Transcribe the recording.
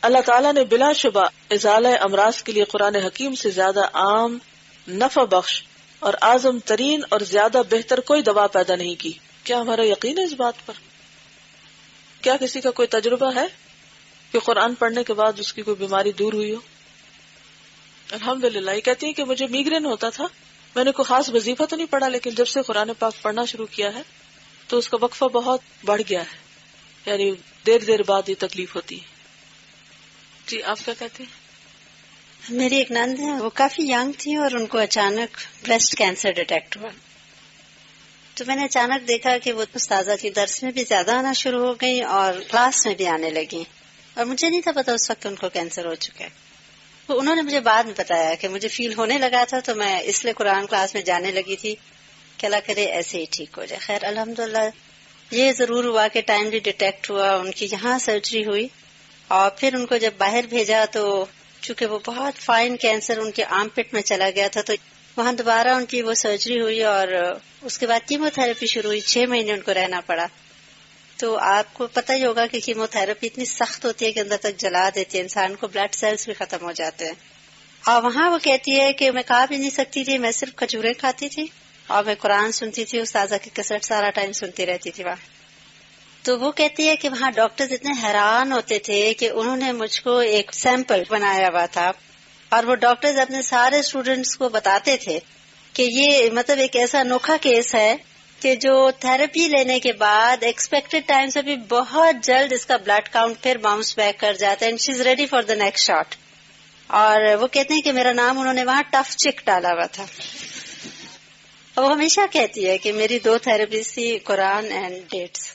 اللہ تعالیٰ نے بلا شبہ ازالہ امراض کے لیے قرآن حکیم سے زیادہ عام، نفع بخش اور اعظم ترین اور زیادہ بہتر کوئی دوا پیدا نہیں کی. کیا ہمارا یقین ہے اس بات پر؟ کیا کسی کا کوئی تجربہ ہے کہ قرآن پڑھنے کے بعد اس کی کوئی بیماری دور ہوئی ہو؟ الحمدللہ. یہ کہتی ہیں کہ مجھے میگرین ہوتا تھا، میں نے کوئی خاص وظیفہ تو نہیں پڑھا، لیکن جب سے قرآن پاک پڑھنا شروع کیا ہے تو اس کا وقفہ بہت بڑھ گیا ہے، یعنی دیر بعد یہ تکلیف ہوتی ہے. جی آپ کیا کہتے ہیں؟ میری ایک نند ہے، وہ کافی ینگ تھی اور ان کو اچانک بریسٹ کینسر ڈیٹیکٹ ہوا. تو میں نے اچانک دیکھا کہ وہ استاذہ کی درس میں بھی زیادہ آنا شروع ہو گئی اور کلاس میں بھی آنے لگی، اور مجھے نہیں تھا پتا اس وقت ان کو کینسر ہو چکا ہے. تو انہوں نے مجھے بعد میں بتایا کہ مجھے فیل ہونے لگا تھا تو میں اس لیے قرآن کلاس میں جانے لگی تھی کہ اللہ کرے ایسے ہی ٹھیک ہو جائے. خیر الحمدللہ یہ ضرور ہوا کہ ٹائملی ڈیٹیکٹ ہوا، ان کی یہاں سرجری ہوئی، اور پھر ان کو جب باہر بھیجا تو چونکہ وہ بہت فائن کینسر ان کے آرم پٹ میں چلا گیا تھا، تو وہاں دوبارہ ان کی وہ سرجری ہوئی اور اس کے بعد کیمو تھراپی شروع ہوئی. 6 مہینے ان کو رہنا پڑا. تو آپ کو پتہ ہی ہوگا کہ کیمو تھراپی اتنی سخت ہوتی ہے کہ اندر تک جلا دیتی ہے انسان کو، بلڈ سیلز بھی ختم ہو جاتے ہیں. اور وہاں وہ کہتی ہے کہ میں کھا بھی نہیں سکتی تھی، میں صرف کھجوریں کھاتی تھی اور میں قرآن سنتی تھی، استاذہ کی کیسٹ سارا ٹائم سنتی رہتی تھی وہاں. تو وہ کہتی ہے کہ وہاں ڈاکٹرز اتنے حیران ہوتے تھے کہ انہوں نے مجھ کو ایک سیمپل بنایا ہوا تھا، اور وہ ڈاکٹرز اپنے سارے اسٹوڈنٹس کو بتاتے تھے کہ یہ مطلب ایک ایسا انوکھا کیس ہے کہ جو تھراپی لینے کے بعد ایکسپیکٹڈ ٹائم سے بھی بہت جلد اس کا بلڈ کاؤنٹ پھر باؤنس بیک کر جاتا ہے، and she is ready for the next shot. اور وہ کہتے ہیں کہ میرا نام انہوں نے وہاں ٹف چک ڈالا ہوا تھا. وہ ہمیشہ کہتی ہے کہ میری 2 تھراپیز تھی، قرآن اینڈ ڈیٹس.